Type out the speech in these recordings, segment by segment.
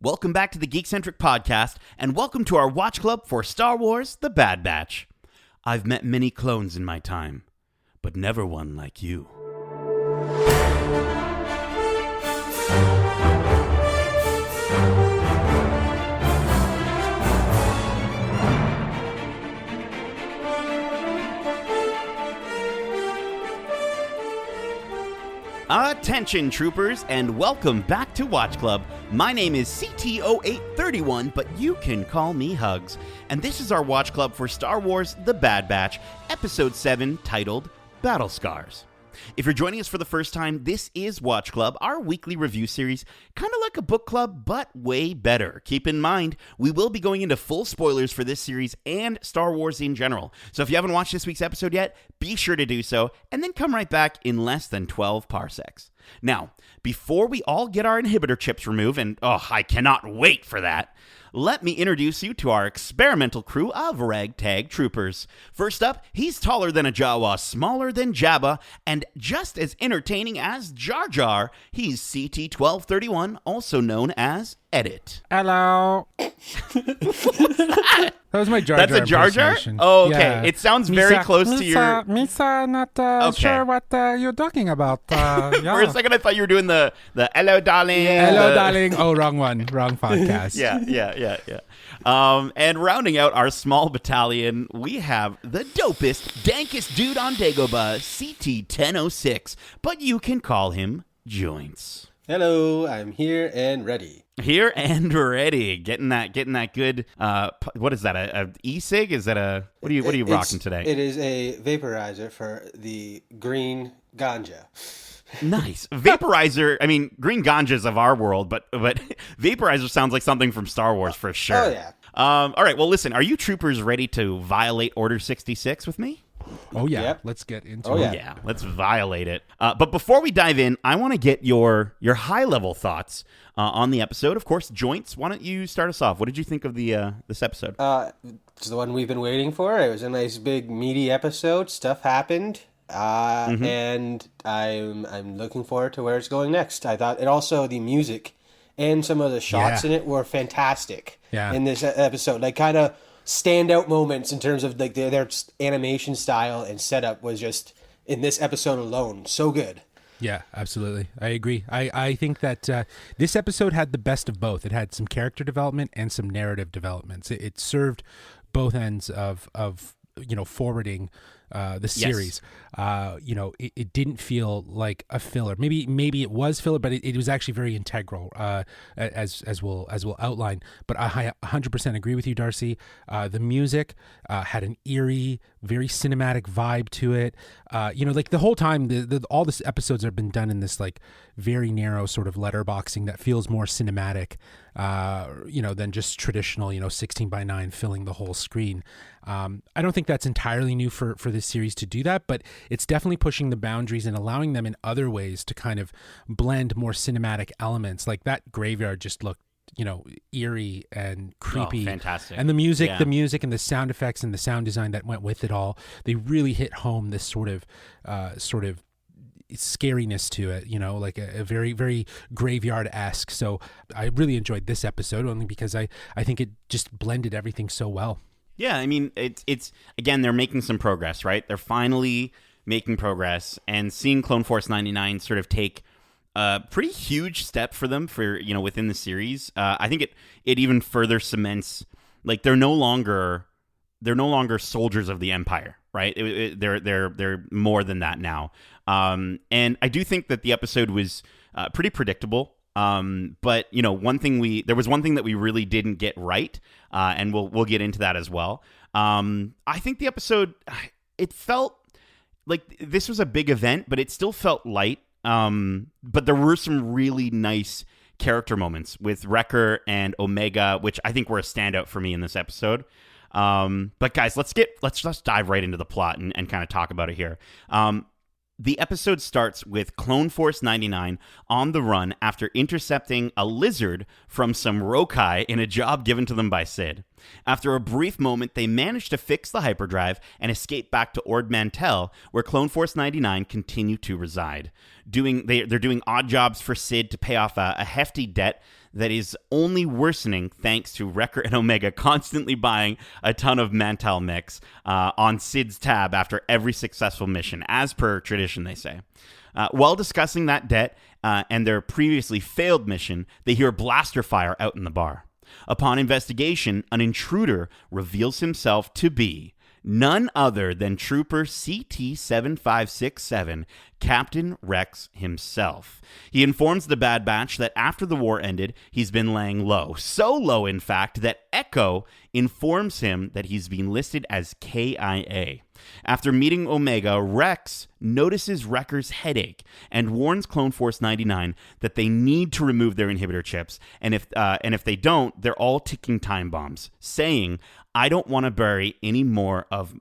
Welcome back to the Geekcentric podcast, and welcome to our watch club for Star Wars: The Bad Batch. I've met many clones in my time, but never one like you. Attention, troopers, and welcome back to Watch Club. My name is CT0831, but you can call me Hugs. And this is our Watch Club for Star Wars: The Bad Batch, Episode 7, titled Battle Scars. If you're joining us for the first time, this is Watch Club, our weekly review series, kind of like a book club, but way better. Keep in mind, we will be going into full spoilers for this series and Star Wars in general. So if you haven't watched this week's episode yet, be sure to do so, and then come right back in less than 12 parsecs. Now, before we all get our inhibitor chips removed, and I cannot wait for that, let me introduce you to our experimental crew of ragtag troopers. First up, he's taller than a Jawa, smaller than Jabba, and just as entertaining as Jar Jar. He's CT1231, also known as Edit. Hello. That was my Jar Jar. That's a Jar Jar? Oh, okay. Yeah. It sounds very close to your... Misa, not sure what you're talking about. Yeah. For a second, I thought you were doing the hello, darling. Yeah. Hello, darling. Oh, wrong one. Wrong podcast. Yeah. And rounding out our small battalion, we have the dopest, dankest dude on Dagobah, CT1006. But you can call him Joints. Hello, I'm here and ready. Here and ready, getting that good. What is that? A e-cig? Is that a what are you rocking today? It is a vaporizer for the green ganja. Nice vaporizer. I mean, green ganja's of our world, but vaporizer sounds like something from Star Wars for sure. Oh yeah. All right. Well, listen. Are you troopers ready to violate Order 66 with me? Oh, yeah. Yep. Let's get into it. Yeah, let's violate it. But before we dive in, I want to get your high-level thoughts on the episode. Of course, Joints, why don't you start us off? What did you think of this episode? It's the one we've been waiting for. It was a nice, big, meaty episode. Stuff happened. And I'm looking forward to where it's going next. I thought it also, the music and some of the shots in it were fantastic in this episode. Like, kind of standout moments in terms of like their animation style and setup was just in this episode alone so good. Yeah, absolutely. I agree. I think that this episode had the best of both. It had some character development and some narrative developments. It served both ends of forwarding the series. Yes. It didn't feel like a filler. Maybe it was filler, but it was actually very integral, as we'll outline. But I 100% agree with you, Darcy. The music had an eerie, very cinematic vibe to it. Like the whole time, all these episodes have been done in this like very narrow sort of letterboxing that feels more cinematic, than just traditional, 16:9 filling the whole screen. I don't think that's entirely new for this series to do that, but it's definitely pushing the boundaries and allowing them in other ways to kind of blend more cinematic elements. Like that graveyard just looked, eerie and creepy. Oh, fantastic. And the music and the sound effects and the sound design that went with it all, they really hit home this sort of scariness to it, like a very, very graveyard-esque. So I really enjoyed this episode only because I think it just blended everything so well. Yeah, I mean, it's again, they're making some progress, right? They're finally making progress, and seeing Clone Force 99 sort of take a pretty huge step for them for, within the series. I think it even further cements, like, they're no longer soldiers of the Empire, right? They're more than that now. And I do think that the episode was pretty predictable. But there was one thing that we really didn't get right, and we'll get into that as well. I think the episode, it felt like this was a big event, but it still felt light. But there were some really nice character moments with Wrecker and Omega, which I think were a standout for me in this episode. But guys, let's dive right into the plot and kind of talk about it here. The episode starts with Clone Force 99 on the run after intercepting a lizard from some Rokai in a job given to them by Sid. After a brief moment, they manage to fix the hyperdrive and escape back to Ord Mantell, where Clone Force 99 continue to reside. They're doing odd jobs for Sid to pay off a hefty debt that is only worsening thanks to Wrecker and Omega constantly buying a ton of Mantel mix on Sid's tab after every successful mission, as per tradition, they say. While discussing that debt and their previously failed mission, they hear blaster fire out in the bar. Upon investigation, an intruder reveals himself to be none other than Trooper CT-7567, Captain Rex himself. He informs the Bad Batch that after the war ended, he's been laying low. So low, in fact, that Echo informs him that he's been listed as KIA. After meeting Omega, Rex notices Wrecker's headache and warns Clone Force 99 that they need to remove their inhibitor chips, and if they don't, they're all ticking time bombs, saying, "I don't want to bury any more of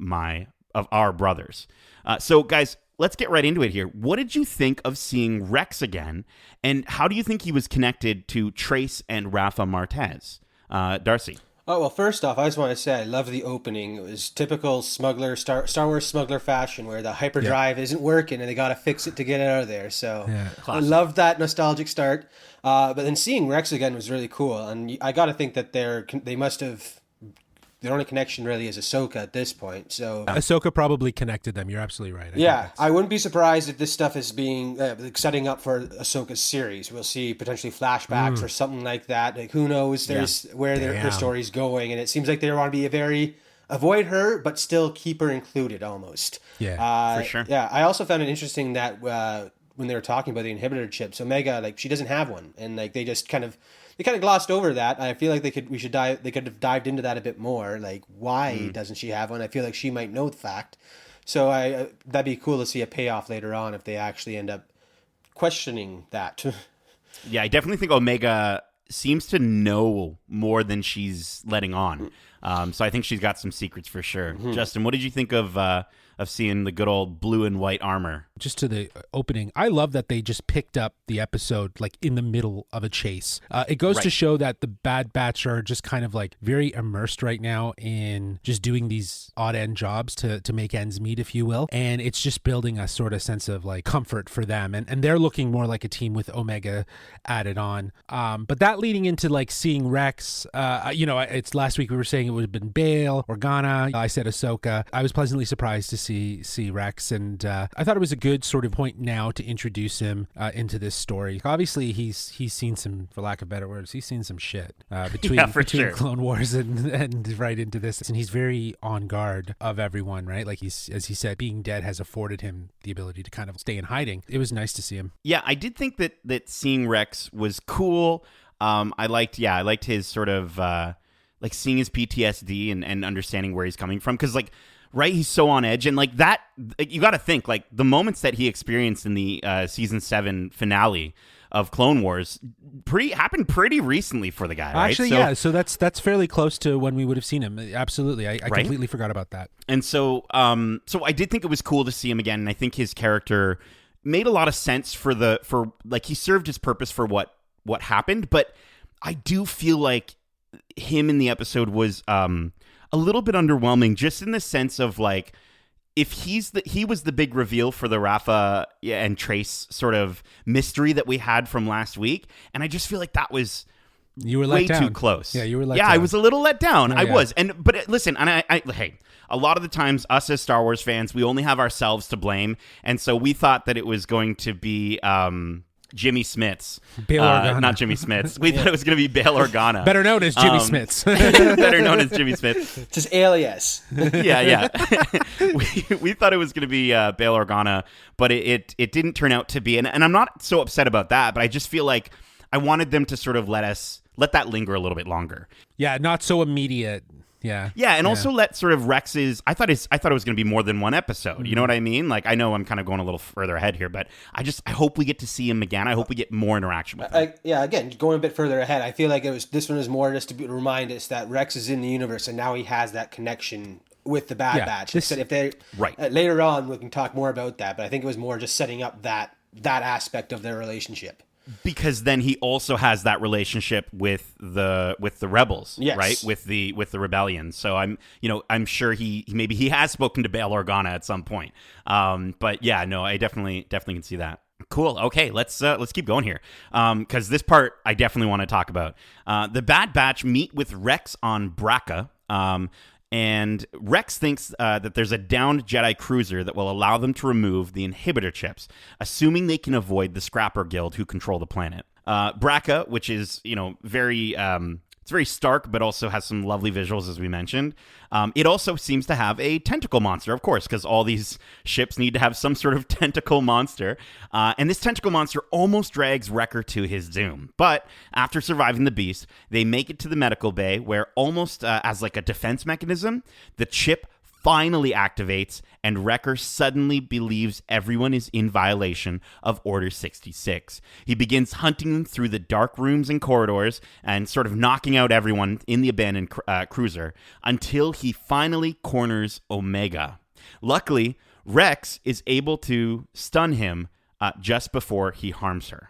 our brothers." So, guys, let's get right into it here. What did you think of seeing Rex again, and how do you think he was connected to Trace and Rafa Martez? Darcy. Oh, well, first off, I just want to say I love the opening. It was typical smuggler, Star Wars smuggler fashion where the hyperdrive isn't working and they got to fix it to get it out of there. So I love that nostalgic start. But then seeing Rex again was really cool. And I got to think that they must have... Their only connection really is Ahsoka at this point. So Ahsoka probably connected them. You're absolutely right. I wouldn't be surprised if this stuff is being setting up for Ahsoka's series. We'll see potentially flashbacks or something like that. Like who knows? There's where their story's going, and it seems like they want to be avoid her, but still keep her included almost. Yeah, for sure. Yeah, I also found it interesting that when they were talking about the inhibitor chips, Omega she doesn't have one, and they just kind of glossed over that. I feel like they could have dived into that a bit more. Like, why doesn't she have one? I feel like she might know the fact. So that'd be cool to see a payoff later on if they actually end up questioning that. Yeah, I definitely think Omega seems to know more than she's letting on. So I think she's got some secrets for sure. Justin, what did you think of seeing the good old blue and white armor? Just to the opening, I love that they just picked up the episode like in the middle of a chase. It goes to show that the Bad Batch are just kind of like very immersed right now in just doing these odd end jobs to make ends meet, if you will. And it's just building a sort of sense of like comfort for them. And they're looking more like a team with Omega added on. But that leading into like seeing Rex, it's last week we were saying it would have been Bail, Organa. I said Ahsoka. I was pleasantly surprised to see Rex, and I thought it was a good sort of point now to introduce him into this story. Obviously, he's seen some, for lack of better words, he's seen some shit between Clone Wars and right into this, and he's very on guard of everyone, right? Like as he said, being dead has afforded him the ability to kind of stay in hiding. It was nice to see him. Yeah, I did think that seeing Rex was cool. I liked his sort of like seeing his PTSD and understanding where he's coming from, because like. Right, he's so on edge, and like that, you got to think like the moments that he experienced in the season 7 finale of Clone Wars happened pretty recently for the guy. Right? Actually, so that's fairly close to when we would have seen him. Absolutely, I completely forgot about that. And so I did think it was cool to see him again, and I think his character made a lot of sense for like he served his purpose for what happened. But I do feel like him in the episode was a little bit underwhelming, just in the sense of like, if he was the big reveal for the Rafa and Trace sort of mystery that we had from last week, and I just feel like that was way too close. Yeah, you were let down. Yeah, I was a little let down. I was, but listen, and I hey, a lot of the times us as Star Wars fans, we only have ourselves to blame, and so we thought that it was going to be Jimmy Smits. Bail Organa. Not Jimmy Smits. We thought it was going to be Bail Organa. Better known as Jimmy Smits. Better known as Jimmy Smits. Just alias. Yeah. we thought it was going to be Bail Organa, but it didn't turn out to be. And I'm not so upset about that, but I just feel like I wanted them to sort of let that linger a little bit longer. Yeah, not so immediate. Yeah, and also let sort of Rex's. I thought it was going to be more than one episode. Mm-hmm. You know what I mean? Like, I know I'm kind of going a little further ahead here, but I hope we get to see him again. I hope we get more interaction with him. Again, going a bit further ahead, I feel like this one was more just to remind us that Rex is in the universe, and now he has that connection with the Bad Batch. Later on, we can talk more about that, but I think it was more just setting up that aspect of their relationship. Because then he also has that relationship with the rebels, yes. Right? With the rebellion. So I'm sure he has spoken to Bail Organa at some point. But yeah, no, I definitely can see that. Cool. Okay, let's keep going here, because this part I definitely want to talk about. The Bad Batch meet with Rex on Braca, and Rex thinks that there's a downed Jedi cruiser that will allow them to remove the inhibitor chips, assuming they can avoid the Scrapper Guild who control the planet. Braca, which is very it's very stark, but also has some lovely visuals, as we mentioned. It also seems to have a tentacle monster, of course, because all these ships need to have some sort of tentacle monster. And this tentacle monster almost drags Wrecker to his doom. But after surviving the beast, they make it to the medical bay, where almost as like a defense mechanism, the chip finally activates, and Wrecker suddenly believes everyone is in violation of Order 66. He begins hunting them through the dark rooms and corridors and sort of knocking out everyone in the abandoned cruiser until he finally corners Omega. Luckily, Rex is able to stun him just before he harms her.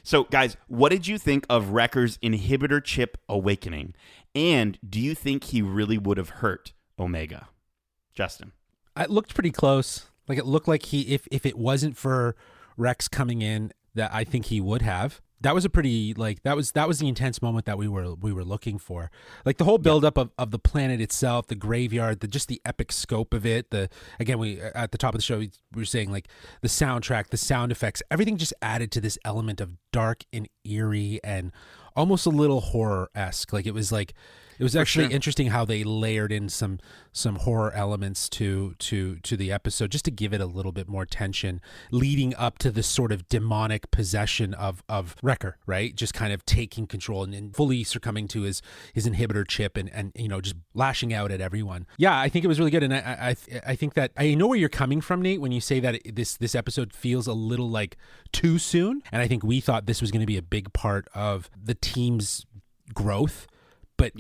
So, guys, what did you think of Wrecker's inhibitor chip awakening? And do you think he really would have hurt Omega? Justin. It looked pretty close. Like, it looked like if it wasn't for Rex coming in, that I think he would have. That was a pretty, like, that was the intense moment that we were looking for. Like, the whole buildup of the planet itself, the graveyard, just the epic scope of it. We at the top of the show, we were saying, like, the soundtrack, the sound effects, everything just added to this element of dark and eerie and almost a little horror-esque. Like, it was actually interesting how they layered in some horror elements to the episode, just to give it a little bit more tension, leading up to this sort of demonic possession of Wrecker, right? Just kind of taking control and fully succumbing to his inhibitor chip and just lashing out at everyone. Yeah, I think it was really good, and I think that I know where you're coming from, Nate, when you say that this episode feels a little like too soon, and I think we thought this was going to be a big part of the team's growth. But,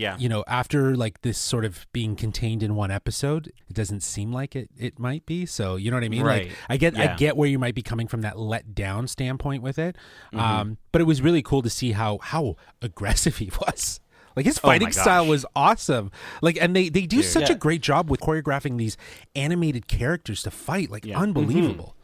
after like this sort of being contained in one episode, it doesn't seem like it might be. So, you know what I mean? Right. Like, I get where you might be coming from that let down standpoint with it. But it was really cool to see how aggressive he was. Like, his fighting style was awesome. Like, and they do such a great job with choreographing these animated characters to fight. Like, unbelievable.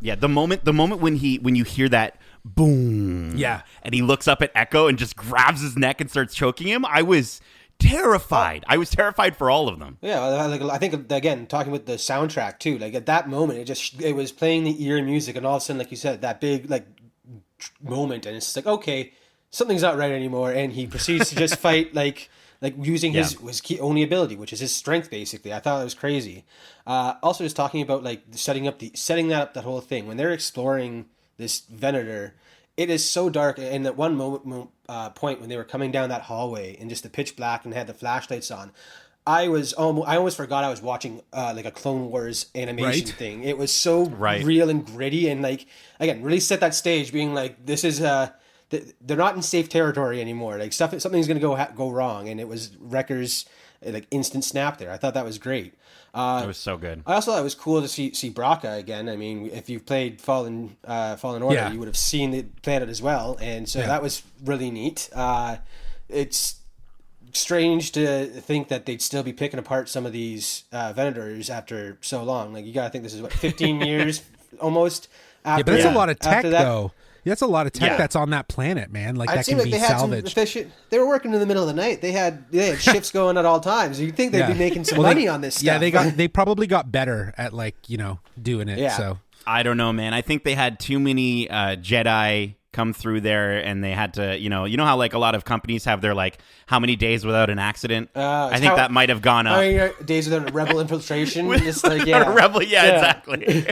Yeah, the moment when you hear that boom, and he looks up at Echo and just grabs his neck and starts choking him, I was terrified. I was terrified for all of them. Yeah, like, I think, again, talking with the soundtrack too, like at that moment, it was playing the eerie music, and all of a sudden, like you said, that big like moment, and it's just like, okay, something's not right anymore, and he proceeds to just fight like using his key only ability, which is his strength, basically. I thought it was crazy. Also, just talking about like setting that whole thing when they're exploring this Venator, it is so dark. And at one point when they were coming down that hallway in just the pitch black and had the flashlights on, I almost forgot I was watching like a Clone Wars animation thing. It was so real and gritty, and like again, really set that stage, being like, this is they're not in safe territory anymore. Like something's going to go wrong, and it was Wrecker's like instant snap there. I thought that was great. It was so good. I also thought it was cool to see Braca again. I mean, if you've played Fallen Order, you would have seen the planet as well, and so that was really neat. It's strange to think that they'd still be picking apart some of these Venators after so long. Like, you got to think this is 15 years almost. After, but that's a lot of tech, though. That's a lot of tech that's on that planet, man. Like, that can be salvaged. They were working in the middle of the night. They had shifts going at all times. You'd think they'd be making some money on this stuff. Yeah, they probably got better at doing it. Yeah. So I don't know, man. I think they had too many Jedi come through there, and they had to, you know how like a lot of companies have their like how many days without an accident. I think that might have gone up. Days without a rebel infiltration. Just like rebel, exactly.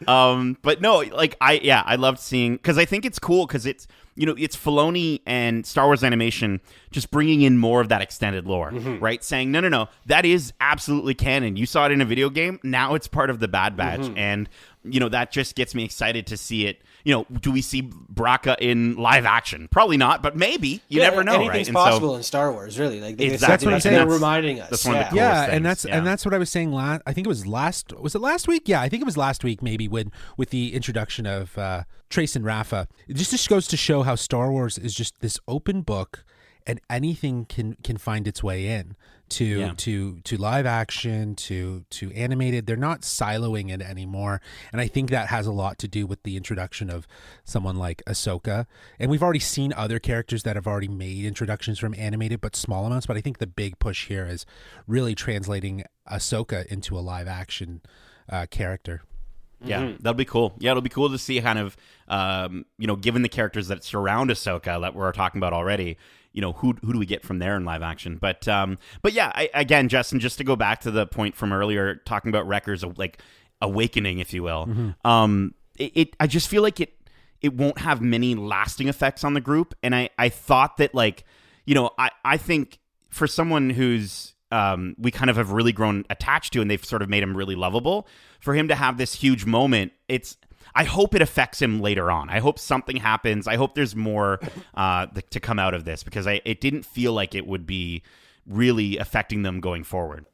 But no, like I loved seeing, because I think it's cool because it's it's Filoni and Star Wars Animation just bringing in more of that extended lore, right? Saying no, that is absolutely canon. You saw it in a video game. Now it's part of the Bad Batch, and that just gets me excited to see it. Do we see Braca in live action? Probably not, but maybe. You never know, right? Anything's possible in Star Wars, really. Like that's what I'm saying. They're reminding us. That's one of the coolest things. And that's what I was saying. I think it was was it last week? Yeah, I think it was last week, maybe, with the introduction of Trace and Rafa. It just goes to show how Star Wars is just this open book, and anything can find its way in to live action, to animated. They're not siloing it anymore, and I think that has a lot to do with the introduction of someone like Ahsoka. And we've already seen other characters that have already made introductions from animated, but small amounts. But I think the big push here is really translating Ahsoka into a live action character. Yeah, that'll be cool. Yeah, it'll be cool to see kind of, given the characters that surround Ahsoka that we're talking about already, who do we get from there in live action? But yeah, again, Justin, just to go back to the point from earlier, talking about Wrecker's like awakening, if you will. I just feel like it won't have many lasting effects on the group, and I thought that I think for someone who's we kind of have really grown attached to, and they've sort of made him really lovable, for him to have this huge moment, I hope it affects him later on. I hope something happens. I hope there's more to come out of this, because it didn't feel like it would be really affecting them going forward.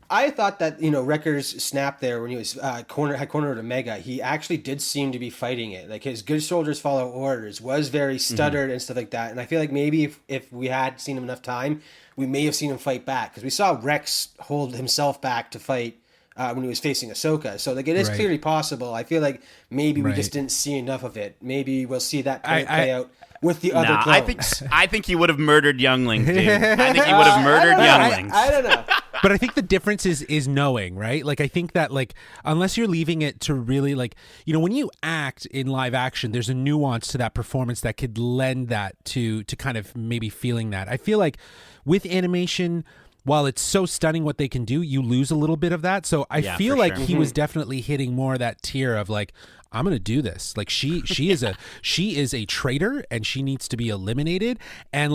I thought that, Wrecker's snap there when he was cornered Omega, he actually did seem to be fighting it. Like, his good soldiers follow orders was very stuttered and stuff like that. And I feel like maybe if we had seen him enough time, we may have seen him fight back, because we saw Rex hold himself back to fight when he was facing Ahsoka. So it is clearly possible. I feel like maybe we just didn't see enough of it. Maybe we'll see that play out with the other clones. I think he would have murdered younglings, dude. I think he would have murdered younglings. I don't know. But I think the difference is knowing, right? Like, I think that, unless you're leaving it to really, when you act in live action, there's a nuance to that performance that could lend that to kind of maybe feeling that. I feel like with animation, while it's so stunning what they can do, you lose a little bit of that. So I feel like he was definitely hitting more of that tier of I'm going to do this. She is a traitor, and she needs to be eliminated. And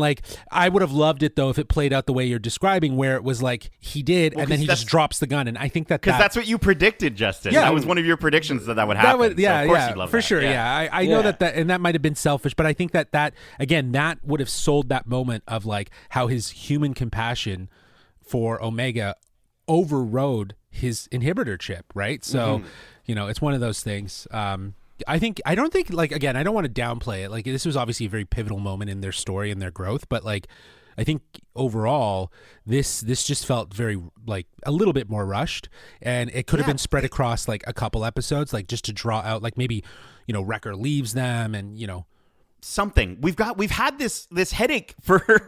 I would have loved it though if it played out the way you're describing, where it was he did, and then he just drops the gun. And I think because that's what you predicted, Justin. Yeah, that was one of your predictions that would happen. Of course you'd love for that. Sure. Yeah, I know that, and that might have been selfish, but I think that again, that would have sold that moment of how his human compassion for Omega overrode his inhibitor chip, right? So, it's one of those things. I don't think again, I don't want to downplay it. This was obviously a very pivotal moment in their story and their growth, but I think overall this just felt very a little bit more rushed, and it could have been spread across a couple episodes, just to draw out maybe, Wrecker leaves them, and something. We've had this headache for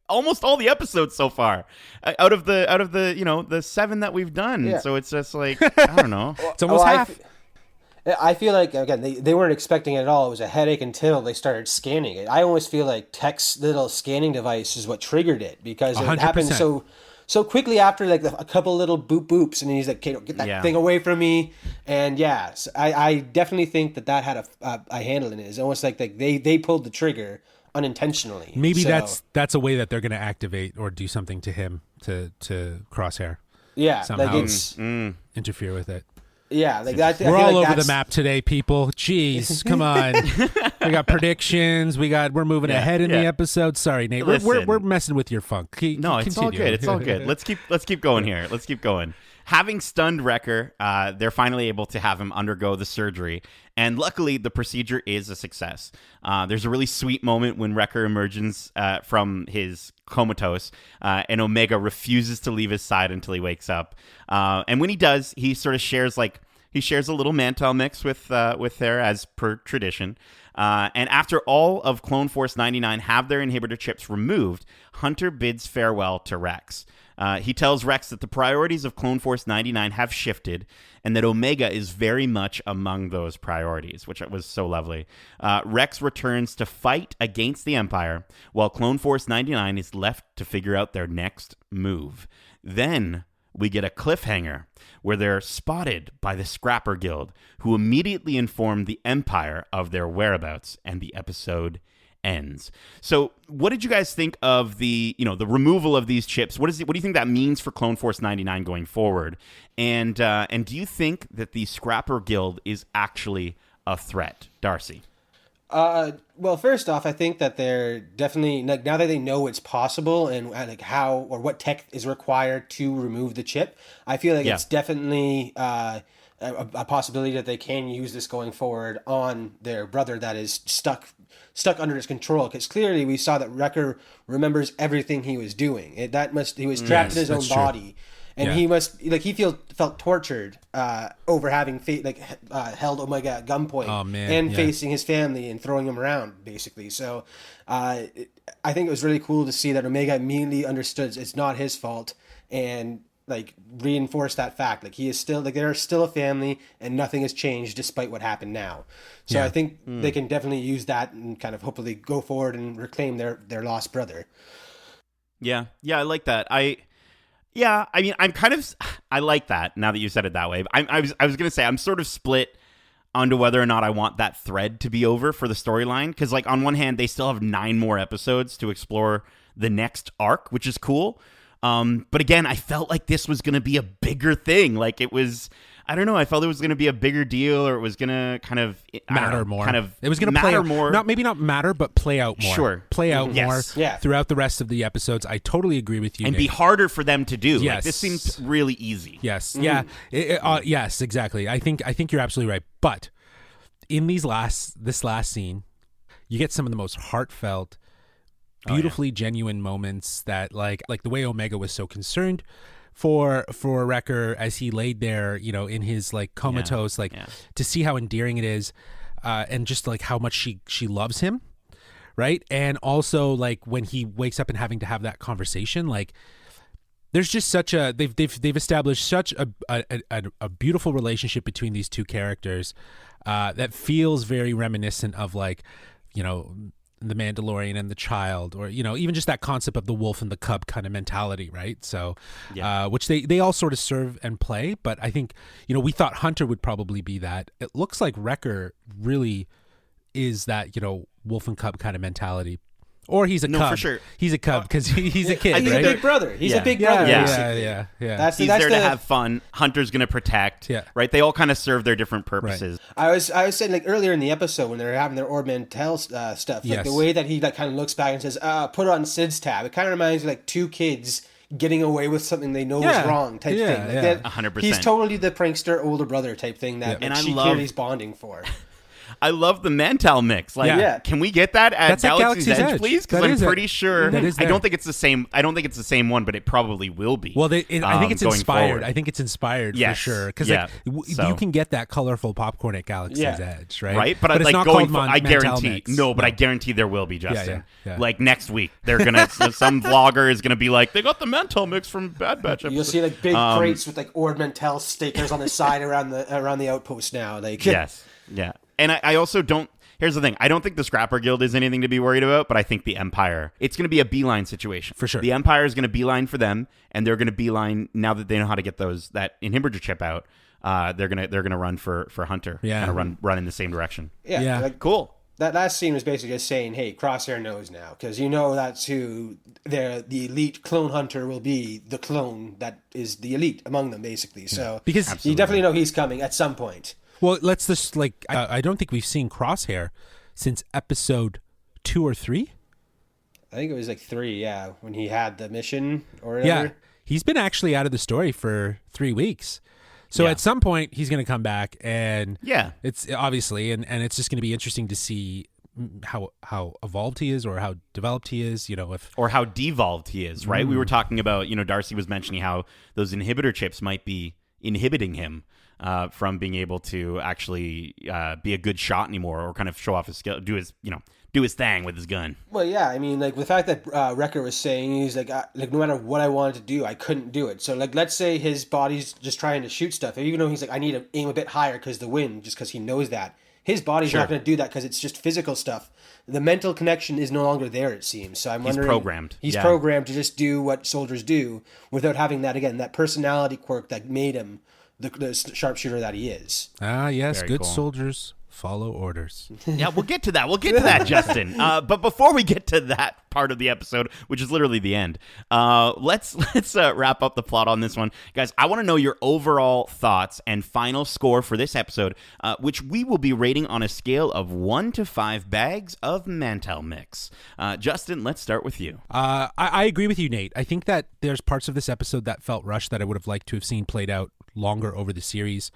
almost all the episodes so far, out of the the 7 that we've done. Yeah. So it's just I don't know. It's almost half. I feel like, again, they weren't expecting it at all. It was a headache until they started scanning it. I almost feel like Tech's little scanning device is what triggered it, because 100%. It happened so quickly after a couple little boops, and he's like, okay, get that thing away from me. And so I definitely think that had a handle in it. It's almost like they pulled the trigger unintentionally. Maybe that's a way that they're going to activate or do something to him to Crosshair. Yeah, somehow interfere with it. Yeah, we're all over the map today, people. Jeez, come on. We got predictions. We're moving ahead in the episode. Sorry, Nate. We're messing with your funk. It's all good. It's all good. Let's keep going here. Let's keep going. Having stunned Wrecker, they're finally able to have him undergo the surgery, and luckily the procedure is a success. There's a really sweet moment when Wrecker emerges from his comatose, and Omega refuses to leave his side until he wakes up. And when he does, he sort of shares a little Mantel mix with her, as per tradition. And after all of Clone Force 99 have their inhibitor chips removed, Hunter bids farewell to Rex. He tells Rex that the priorities of Clone Force 99 have shifted, and that Omega is very much among those priorities, which was so lovely. Rex returns to fight against the Empire, while Clone Force 99 is left to figure out their next move. Then we get a cliffhanger where they're spotted by the Scrapper Guild, who immediately inform the Empire of their whereabouts, and the episode ends. So what did you guys think of the removal of these chips? What do you think that means for Clone Force 99 going forward? And do you think that the Scrapper Guild is actually a threat, Darcy? Well, first off, I think that they're definitely, now that they know it's possible and how or what tech is required to remove the chip, I feel like it's definitely a possibility that they can use this going forward on their brother that is stuck under his control. Because clearly we saw that Wrecker remembers everything he was doing. He was trapped in his own body. And he felt tortured over having held Omega at gunpoint facing his family and throwing him around, basically. So I think it was really cool to see that Omega immediately understood it's not his fault and reinforced that fact. He is still they're still a family and nothing has changed despite what happened now. So I think they can definitely use that and kind of hopefully go forward and reclaim their lost brother. Yeah, I like that. Yeah, I mean, I like that now that you said it that way. I was going to say I'm sort of split onto whether or not I want that thread to be over for the storyline. Because, on one hand, they still have 9 more episodes to explore the next arc, which is cool. But again, I felt like this was going to be a bigger thing. I don't know. I felt it was going to be a bigger deal, or it was going to kind of matter more. It was going to play more. Maybe not matter, but play out more. Sure, play out more throughout the rest of the episodes. I totally agree with you, and Nate. be harder for them to do. Yes, this seems really easy. Yes, yes, exactly. I think you're absolutely right. But in this last scene, you get some of the most heartfelt, beautifully genuine moments that like the way Omega was so concerned for Wrecker as he laid there, in his comatose, to see how endearing it is, and just how much she loves him, right? And also when he wakes up and having to have that conversation, there's just such a they've established such a beautiful relationship between these two characters that feels very reminiscent of the Mandalorian and the child, or even just that concept of the wolf and the cub kind of mentality, right? So which they all sort of serve and play, but I think we thought Hunter would probably be that. It looks like Wrecker really is that wolf and cub kind of mentality. Or he's a cub. For sure. He's a cub because he's a kid. He's right? a big brother. He's a big brother. Yeah. That's there to have fun. Hunter's going to protect. Yeah. Right. They all kind of serve their different purposes. Right. I was saying earlier in the episode when they're having their Ord Mantell stuff, the way that he kind of looks back and says, "Put on Sid's tab." It kind of reminds me two kids getting away with something they know is wrong type thing. 100%. He's totally the prankster older brother type thing that clearly's bonding for. I love the Mantell mix. Can we get that at Galaxy's Edge, please? Because I'm pretty sure. I don't think it's the same. I don't think it's the same one, but it probably will be. Well, I think it's inspired. Forward. I think it's inspired for sure. Because you can get that colorful popcorn at Galaxy's Edge, right? Right, but it's not going. called I guarantee. Mix. No, but I guarantee there will be, Justin. Yeah. Next week, they're gonna. some vlogger is gonna be like, they got the Mantell mix from Bad Batch. You'll see big crates with Ord Mantell stickers on the side around the outpost now. Yes, yeah, and I also don't. Here's the thing. I don't think the Scrapper Guild is anything to be worried about, but I think the Empire, it's going to be a beeline situation. For sure. The Empire is going to beeline for them, and they're going to beeline, now that they know how to get that inhibitor chip out, they're going to run for Hunter. Yeah. Kind of run in the same direction. Yeah. Cool. That last scene was basically just saying, hey, Crosshair knows now, because that's who the elite clone hunter will be, the clone that is the elite among them, basically. So because you definitely know he's coming at some point. Well, let's just I don't think we've seen Crosshair since episode 2 or 3. I think it was 3, when he had the mission or whatever. Yeah, he's been actually out of the story for 3 weeks. So at some point he's going to come back, and it's obviously, and it's just going to be interesting to see how evolved he is, or how developed he is, or how devolved he is. Right? We were talking about, Darcy was mentioning how those inhibitor chips might be inhibiting him from being able to actually be a good shot anymore, or kind of show off his skill, do his thing with his gun. Well, yeah, I mean, the fact that Wrecker was saying he's no matter what I wanted to do, I couldn't do it. So let's say his body's just trying to shoot stuff, even though he's I need to aim a bit higher because the wind, just because he knows that. His body's not going to do that because it's just physical stuff. The mental connection is no longer there, it seems. So I'm wondering... He's programmed to just do what soldiers do without having that personality quirk that made him the sharpshooter that he is. Ah, yes, Very good cool. soldiers follow orders. Yeah, we'll get to that, Justin. But before we get to that part of the episode, which is literally the end, let's wrap up the plot on this one. Guys, I want to know your overall thoughts and final score for this episode, which we will be rating on a scale of 1 to 5 bags of Mantell mix. Justin, let's start with you. I agree with you, Nate. I think that there's parts of this episode that felt rushed that I would have liked to have seen played out longer over the series.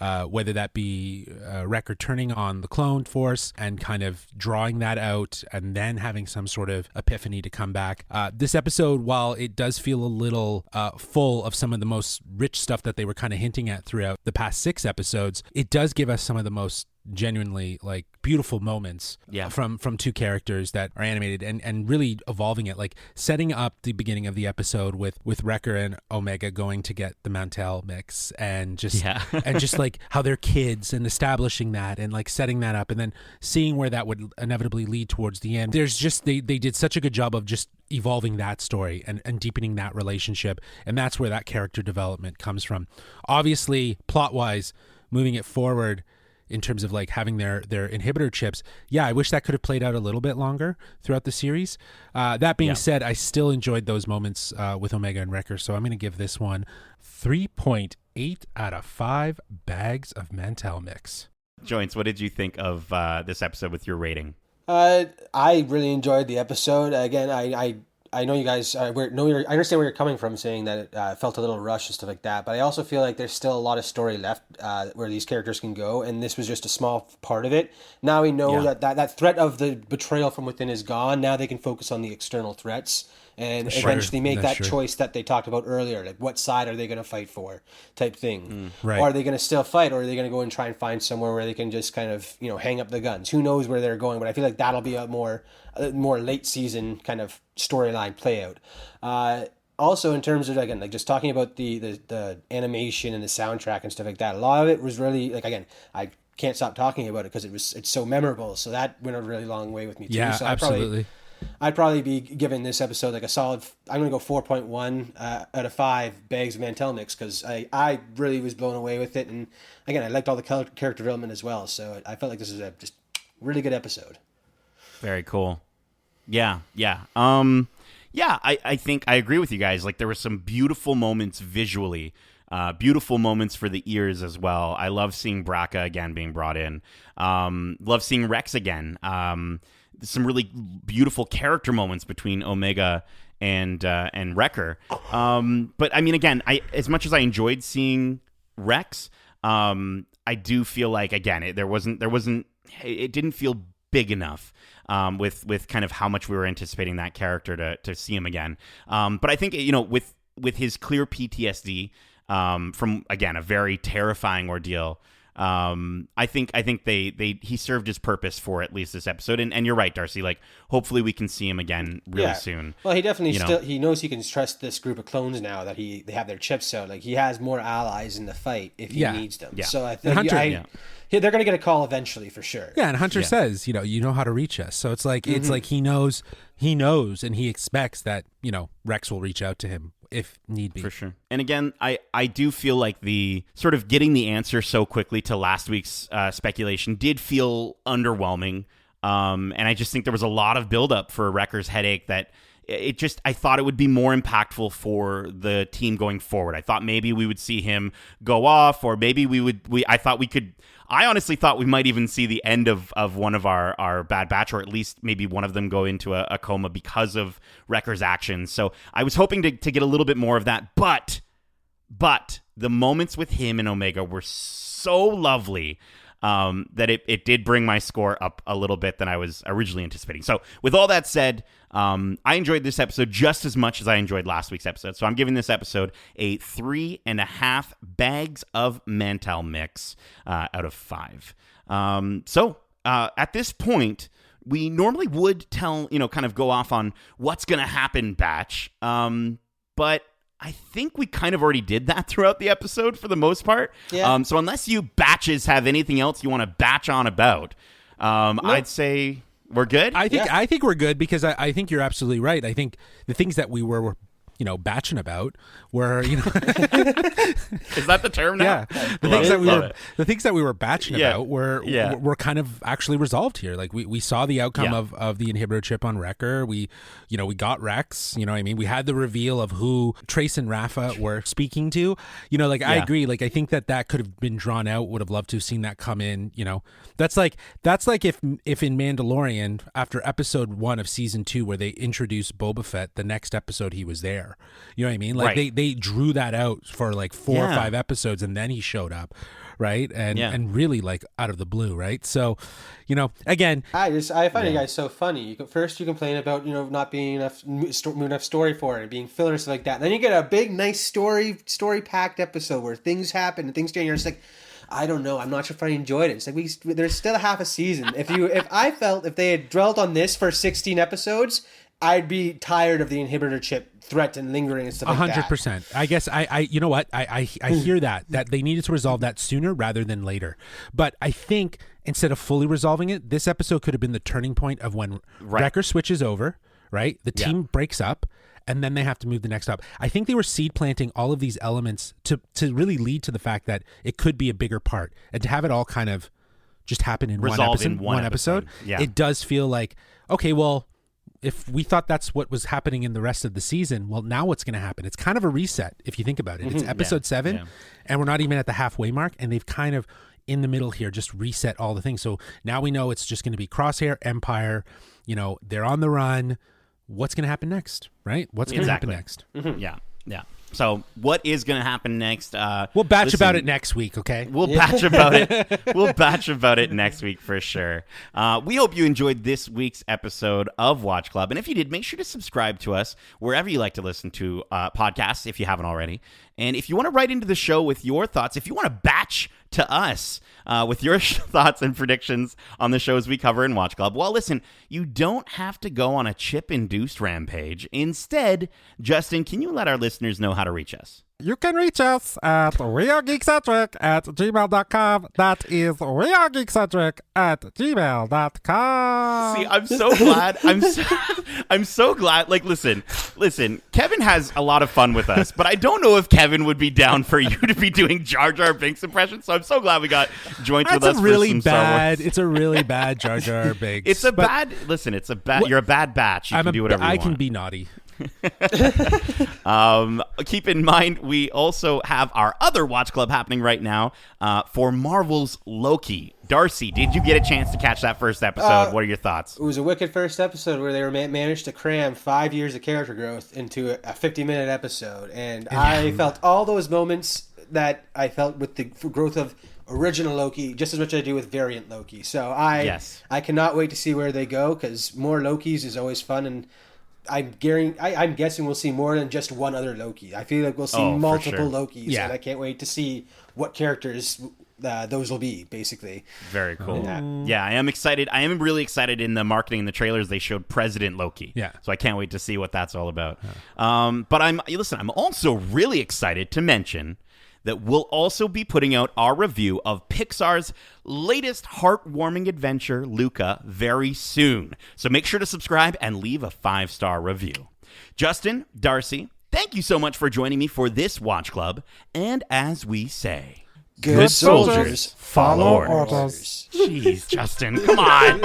whether that be Wrecker turning on the clone force and kind of drawing that out and then having some sort of epiphany to come back. This episode, while it does feel a little full of some of the most rich stuff that they were kind of hinting at throughout the past 6 episodes, it does give us some of the most genuinely like beautiful moments from 2 characters that are animated and really evolving it, like setting up the beginning of the episode with Wrecker and Omega going to get the Mantel mix and just and just like how they're kids and establishing that and like setting that up and then seeing where that would inevitably lead towards the end. There's just they did such a good job of just evolving that story and deepening that relationship, and that's where that character development comes from. Obviously, plot-wise, moving it forward in terms of like having their inhibitor chips, I wish that could have played out a little bit longer throughout the series. That being said, I still enjoyed those moments with Omega and Wrecker, so I'm going to give this one 3.8 out of 5 bags of Mantel mix. Joints, what did you think of this episode with your rating? I really enjoyed the episode. Again, I know you guys. I understand where you're coming from, saying that it felt a little rushed and stuff like that. But I also feel like there's still a lot of story left where these characters can go, and this was just a small part of it. Now we know that threat of the betrayal from within is gone. Now they can focus on the external threats and eventually make that choice that they talked about earlier. Like, what side are they going to fight for, type thing. Right. Or are they going to still fight, or are they going to go and try and find somewhere where they can just kind of hang up the guns? Who knows where they're going? But I feel like that'll be a more late season kind of storyline play out. Also, in terms of, again, like just talking about the animation and the soundtrack and stuff like that, a lot of it was really like, again, I can't stop talking about it because it's so memorable. So that went a really long way with me too. Yeah, so absolutely. I'd probably be giving this episode like a solid, I'm going to go 4.1 out of 5 bags of Mantel mix, because I really was blown away with it. And again, I liked all the character development as well. So I felt like this is a just really good episode. Very cool. Yeah. I think I agree with you guys. Like, there were some beautiful moments visually, beautiful moments for the ears as well. I love seeing Braca again being brought in. Love seeing Rex again. Some really beautiful character moments between Omega and Wrecker. But I mean, again, as much as I enjoyed seeing Rex, I do feel like, again, it didn't feel big enough with kind of how much we were anticipating that character to see him again. But I think with his clear PTSD from, again, a very terrifying ordeal. I think he served his purpose for at least this episode, and you're right, Darcy. Like, hopefully we can see him again really soon. Well, he definitely he knows he can trust this group of clones now that they have their chips out. Like, he has more allies in the fight if he needs them. Yeah. So I think they're going to get a call eventually for sure. Yeah, and Hunter says, you know how to reach us. So it's like it's like he knows, and he expects that Rex will reach out to him if need be. For sure. And again, I do feel like the sort of getting the answer so quickly to last week's speculation did feel underwhelming. And I just think there was a lot of buildup for Wrecker's headache that I thought it would be more impactful for the team going forward. I thought maybe we would see him go off, or maybe I honestly thought we might even see the end of one of our Bad Batch, or at least maybe one of them go into a coma because of Wrecker's actions. So I was hoping to get a little bit more of that, but the moments with him and Omega were so lovely that it did bring my score up a little bit than I was originally anticipating. So with all that said, I enjoyed this episode just as much as I enjoyed last week's episode. So I'm giving this episode a 3.5 bags of Mantel mix out of 5. So at this point, we normally would kind of go off on what's going to happen, Batch. But I think we kind of already did that throughout the episode for the most part. Yeah. So unless you batches have anything else you want to batch on about, I'd say we're good. I think we're good, because I think you're absolutely right. I think the things that we were batching about were, Is that the term now? Yeah. The things that we were batching about were kind of actually resolved here. Like we saw the outcome of the inhibitor chip on Wrecker. We got Rex, we had the reveal of who Trace and Rafa were speaking to. I agree. Like, I think that could have been drawn out. Would have loved to have seen that come in, That's like if in Mandalorian, after episode 1 of season 2, where they introduced Boba Fett, the next episode he was there. there. You know what I mean? Like Right. they drew that out for like 4 or 5 episodes, and then he showed up, right? And really like out of the blue, right? So, again, I find you guys so funny. First you complain about not being enough story for it and being filler and stuff like that. And then you get a big nice story packed episode where things happen and things change. You're just like, I don't know. I'm not sure if I enjoyed it. It's like there's still half a season. If they had dwelt on this for 16 episodes, I'd be tired of the inhibitor chip threat and lingering and stuff like that. 100%. I guess I you know what? I hear that they needed to resolve that sooner rather than later. But I think instead of fully resolving it, this episode could have been the turning point of when Wrecker switches over, right? The team breaks up, and then they have to move the next up. I think they were seed planting all of these elements to really lead to the fact that it could be a bigger part, and to have it all kind of just happen in one episode. Yeah. It does feel like, okay, well, if we thought that's what was happening in the rest of the season, well, now what's going to happen? It's kind of a reset if you think about it. It's episode 7, and we're not even at the halfway mark, and they've kind of in the middle here just reset all the things. So now we know it's just going to be Crosshair, Empire. They're on the run. What's going to happen next, right? What's going to happen next? Yeah. So what is going to happen next? We'll batch about it next week, okay? We'll batch about it. We'll batch about it next week for sure. We hope you enjoyed this week's episode of Watch Club. And if you did, make sure to subscribe to us wherever you like to listen to podcasts, if you haven't already. And if you want to write into the show with your thoughts, if you want to batch to us with your thoughts and predictions on the shows we cover in Watch Club, well, listen, you don't have to go on a chip-induced rampage. Instead, Justin, can you let our listeners know how to reach us? You can reach us at wearegeekcentric@gmail.com. That is wearegeekcentric@gmail.com. See, I'm so glad. I'm so glad. Like, listen. Kevin has a lot of fun with us, but I don't know if Kevin would be down for you to be doing Jar Jar Binks impressions. So I'm so glad we got joined with us. It's a really bad Jar Jar Binks. It's a bad. Listen, it's a bad. You're a bad batch. You can do whatever you want. I can be naughty. Keep in mind, we also have our other Watch Club happening right now for Marvel's Loki. Darcy, did you get a chance to catch that first episode? What are your thoughts? It was a wicked first episode where they were managed to cram 5 years of character growth into a 50-minute episode, and I felt all those moments that I felt with the growth of original Loki just as much as I do with variant Loki. So I cannot wait to see where they go, because more Lokis is always fun, and I'm guessing we'll see more than just one other Loki. I feel like we'll see multiple Lokis, and I can't wait to see what characters those will be, basically. Very cool. Yeah, I am excited. I am really excited. In the marketing and the trailers, they showed President Loki. Yeah. So I can't wait to see what that's all about. But I'm also really excited to mention that we'll also be putting out our review of Pixar's latest heartwarming adventure, Luca, very soon. So make sure to subscribe and leave a 5-star review. Justin, Darcy, thank you so much for joining me for this Watch Club. And as we say, good soldiers follow orders. Jeez, Justin, come on.